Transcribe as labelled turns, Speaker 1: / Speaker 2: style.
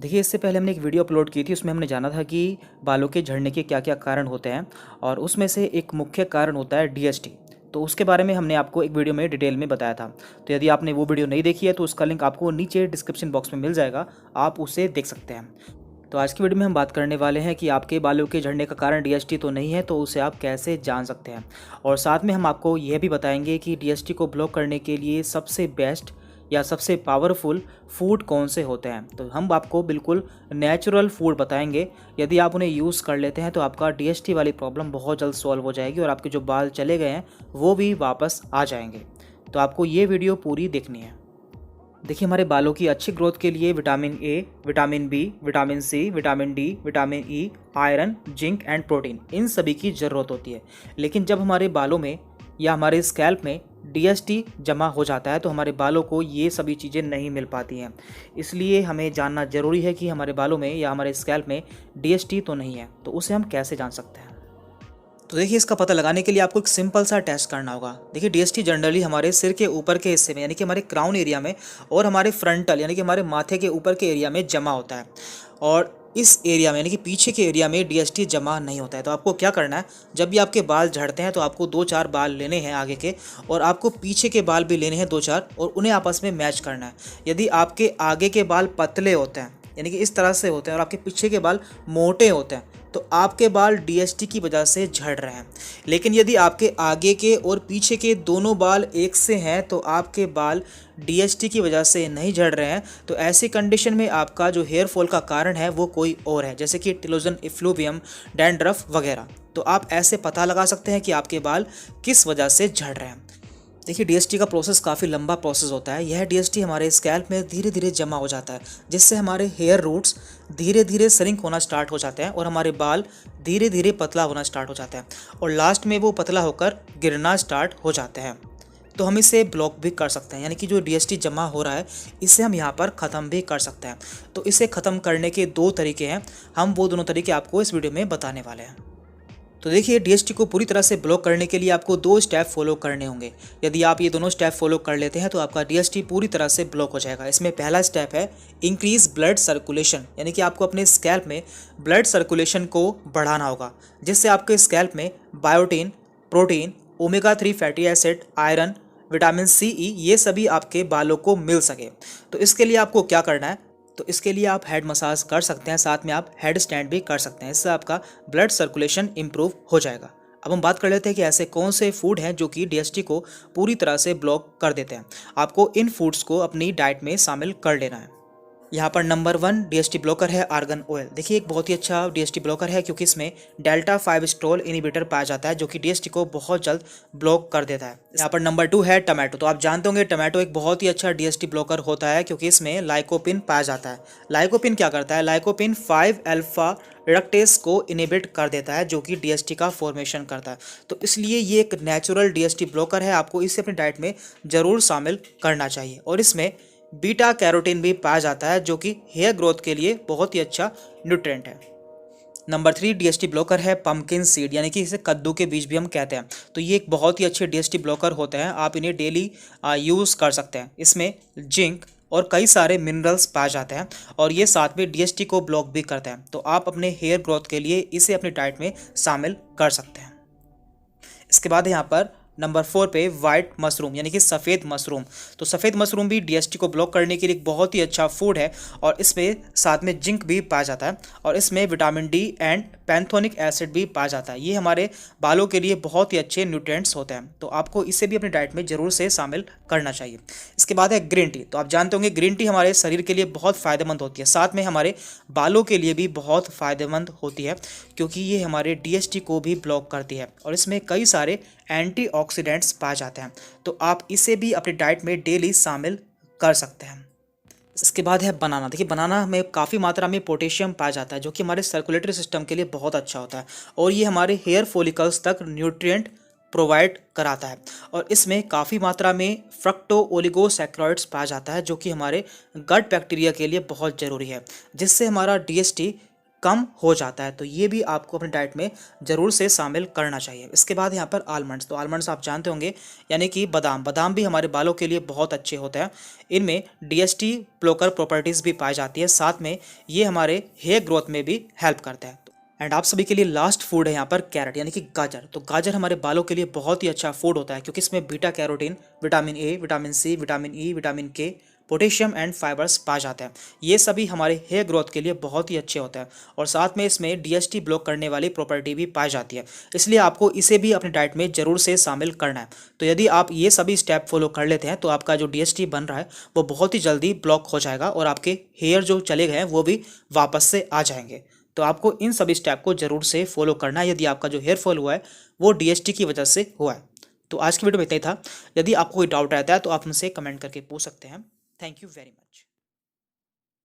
Speaker 1: देखिए, इससे पहले हमने एक वीडियो अपलोड की थी, उसमें हमने जाना था कि बालों के झड़ने के क्या-क्या कारण होते हैं और उसमें से एक मुख्य कारण होता है डीएसटी। तो उसके बारे में हमने आपको एक वीडियो में डिटेल में बताया था। तो यदि आपने वो वीडियो नहीं देखी है तो उसका लिंक आपको नीचे डिस्क्रिप्शन बॉक्स में मिल जाएगा, आप उसे देख सकते हैं। तो आज की वीडियो में हम बात करने वाले हैं कि आपके बालों के झड़ने का कारण डीएसटी तो नहीं है, तो उसे आप कैसे जान सकते हैं। और साथ में हम आपको यह भी बताएंगे कि डीएसटी को ब्लॉक करने के लिए सबसे बेस्ट या सबसे पावरफुल फूड कौन से होते हैं। तो हम आपको बिल्कुल नेचुरल फूड बताएंगे। यदि आप उन्हें यूज़ कर लेते हैं तो आपका डीएसटी वाली प्रॉब्लम बहुत जल्द सॉल्व हो जाएगी और आपके जो बाल चले गए हैं वो भी वापस आ जाएंगे। तो आपको ये वीडियो पूरी देखनी है। देखिए, हमारे बालों की अच्छी ग्रोथ के लिए vitamin A, vitamin B, vitamin C, vitamin D, vitamin E, iron, zinc and protein, इन सभी की ज़रूरत होती है। लेकिन जब हमारे बालों में या हमारे स्कैल्प में डीएसटी जमा हो जाता है तो हमारे बालों को ये सभी चीज़ें नहीं मिल पाती हैं। इसलिए हमें जानना ज़रूरी है कि हमारे बालों में या हमारे स्कैल्प में डीएसटी तो नहीं है। तो उसे हम कैसे जान सकते हैं? तो देखिए, इसका पता लगाने के लिए आपको एक सिंपल सा टेस्ट करना होगा। देखिए, डीएसटी जनरली हमारे सिर के ऊपर के हिस्से में यानी कि हमारे क्राउन एरिया में और हमारे फ्रंटल यानी कि हमारे माथे के ऊपर के एरिया में जमा होता है और इस एरिया में यानी कि पीछे के एरिया में डीएसटी जमा नहीं होता है। तो आपको क्या करना है, जब भी आपके बाल झड़ते हैं तो आपको 2-4 बाल लेने हैं आगे के और आपको पीछे के बाल भी लेने हैं 2-4 और उन्हें आपस में मैच करना है। यदि आपके आगे के बाल पतले होते हैं यानी कि इस तरह से होते हैं और आपके पीछे के बाल मोटे होते हैं तो आपके बाल डीएसटी की वजह से झड़ रहे हैं। लेकिन यदि आपके आगे के और पीछे के दोनों बाल एक से हैं तो आपके बाल डीएसटी की वजह से नहीं झड़ रहे हैं। तो ऐसी कंडीशन में आपका जो हेयर फॉल का कारण है वो कोई और है, जैसे कि टिलोजन इफ्लूवियम, डैंड्रफ वगैरह। तो आप ऐसे पता लगा सकते हैं कि आपके बाल किस वजह से झड़ रहे हैं। देखिए, डीएसटी का प्रोसेस काफ़ी लंबा प्रोसेस होता है। यह डीएसटी हमारे स्कैल्प में धीरे धीरे जमा हो जाता है, जिससे हमारे हेयर रूट्स धीरे धीरे श्रिंक होना स्टार्ट हो जाते हैं और हमारे बाल धीरे धीरे पतला होना स्टार्ट हो जाते हैं और लास्ट में वो पतला होकर गिरना स्टार्ट हो जाते हैं। तो हम इसे ब्लॉक भी कर सकते हैं, यानी कि जो डीएसटी जमा हो रहा है इसे हम यहाँ पर ख़त्म भी कर सकते हैं। तो इसे ख़त्म करने के 2 तरीके हैं, हम वो दोनों तरीके आपको इस वीडियो में बताने वाले हैं। तो देखिए, डीएसटी को पूरी तरह से ब्लॉक करने के लिए आपको 2 स्टेप फॉलो करने होंगे। यदि आप ये दोनों स्टेप फॉलो कर लेते हैं तो आपका डीएसटी पूरी तरह से ब्लॉक हो जाएगा। इसमें पहला स्टेप है इंक्रीज ब्लड सर्कुलेशन, यानी कि आपको अपने स्कैल्प में ब्लड सर्कुलेशन को बढ़ाना होगा, जिससे आपके स्कैल्प में biotin, protein, omega 3 fatty acid, iron, vitamin C, E ये सभी आपके बालों को मिल सके। तो इसके लिए आपको क्या करना है, तो इसके लिए आप हेड मसाज कर सकते हैं, साथ में आप हेड स्टैंड भी कर सकते हैं। इससे आपका ब्लड सर्कुलेशन इंप्रूव हो जाएगा। अब हम बात कर लेते हैं कि ऐसे कौन से फूड हैं जो कि डीएसटी को पूरी तरह से ब्लॉक कर देते हैं। आपको इन फूड्स को अपनी डाइट में शामिल कर लेना है। यहाँ पर नंबर 1 डीएसटी ब्लॉकर है आर्गन ऑयल। देखिए, एक बहुत ही अच्छा डीएसटी ब्लॉकर है क्योंकि इसमें डेल्टा 5 स्ट्रोल इनिबिटर पाया जाता है जो कि डीएसटी को बहुत जल्द ब्लॉक कर देता है। यहाँ पर नंबर 2 है टमाटो। तो आप जानते होंगे टमाटो एक बहुत ही अच्छा डीएसटी ब्लॉकर होता है क्योंकि इसमें लाइकोपिन पाया जाता है। लाइकोपिन क्या करता है, लाइकोपिन 5 अल्फा रिडक्टेस को इनिबिट कर देता है जो कि डीएसटी का फॉर्मेशन करता है। तो इसलिए ये एक नेचुरल डीएसटी ब्लॉकर है, आपको इसे अपनी डाइट में ज़रूर शामिल करना चाहिए। और इसमें बीटा कैरोटीन भी पाया जाता है जो कि हेयर ग्रोथ के लिए बहुत ही अच्छा न्यूट्रिएंट है। नंबर 3 डीएसटी ब्लॉकर है पंपकिन सीड, यानी कि इसे कद्दू के बीज भी हम कहते हैं। तो ये एक बहुत ही अच्छे डीएसटी ब्लॉकर होते हैं, आप इन्हें डेली यूज़ कर सकते हैं। इसमें जिंक और कई सारे मिनरल्स पाए जाते हैं और ये साथ में डीएसटी को ब्लॉक भी करते हैं। तो आप अपने हेयर ग्रोथ के लिए इसे अपनी डाइट में शामिल कर सकते हैं। इसके बाद यहाँ पर नंबर 4 पे वाइट मशरूम यानी कि सफ़ेद मशरूम। तो सफ़ेद मशरूम भी डीएसटी को ब्लॉक करने के लिए एक बहुत ही अच्छा फूड है और इसमें साथ में जिंक भी पाया जाता है और इसमें विटामिन डी एंड पैंथोनिक एसिड भी पाया जाता है। ये हमारे बालों के लिए बहुत ही अच्छे न्यूट्रिएंट्स होते हैं, तो आपको इसे भी अपनी डाइट में ज़रूर से शामिल करना चाहिए। इसके बाद है ग्रीन टी। तो आप जानते होंगे ग्रीन टी हमारे शरीर के लिए बहुत फ़ायदेमंद होती है, साथ में हमारे बालों के लिए भी बहुत फ़ायदेमंद होती है क्योंकि ये हमारे डीएसटी को भी ब्लॉक करती है और इसमें कई सारे एंटीऑक्सीडेंट्स पाए जाते हैं। तो आप इसे भी अपनी डाइट में डेली शामिल कर सकते हैं। इसके बाद है बनाना। देखिए, बनाना में काफ़ी मात्रा में पोटेशियम पाया जाता है जो कि हमारे सर्कुलेटरी सिस्टम के लिए बहुत अच्छा होता है और ये हमारे हेयर फॉलिकल्स तक न्यूट्रिएंट प्रोवाइड कराता है और इसमें काफ़ी मात्रा में फ्रक्टो ओलिगोसैक्राइड्स पाया जाता है जो कि हमारे गट बैक्टीरिया के लिए बहुत ज़रूरी है, जिससे हमारा डीएसटी कम हो जाता है। तो ये भी आपको अपनी डाइट में ज़रूर से शामिल करना चाहिए। इसके बाद यहाँ पर आलमंड्स, तो आलमंड्स आप जानते होंगे, यानी कि बादाम। बादाम भी हमारे बालों के लिए बहुत अच्छे होते हैं। इनमें डीएसटी ब्लॉकर प्रॉपर्टीज़ भी पाई जाती है, साथ में ये हमारे हेयर ग्रोथ में भी हेल्प करता है। एंड आप सभी के लिए लास्ट फूड है यहाँ पर कैरेट, यानी कि गाजर। तो गाजर हमारे बालों के लिए बहुत ही अच्छा फूड होता है, क्योंकि इसमें beta carotene, vitamin A, vitamin C, vitamin E, vitamin K, potassium and fibres पाए जाते हैं। ये सभी हमारे हेयर ग्रोथ के लिए बहुत ही अच्छे होते हैं, और साथ में इसमें डीएसटी ब्लॉक करने वाली प्रॉपर्टी भी पाई जाती है। इसलिए आपको इसे भी अपनी डाइट में ज़रूर से शामिल करना है। तो यदि आप ये सभी स्टेप फॉलो कर लेते हैं तो आपका जो डीएसटी बन रहा है वो बहुत ही जल्दी ब्लॉक हो जाएगा, और आपके हेयर जो चले गए हैं वो भी वापस से आ जाएंगे। तो आपको इन सभी स्टेप को जरूर से फॉलो करना है, यदि आपका जो हेयर फॉल हुआ है वो डीएसटी की वजह से हुआ है। तो आज की वीडियो में इतना ही था। यदि आपको कोई डाउट रहता है तो आप मुझसे कमेंट करके पूछ सकते हैं। Thank you very much.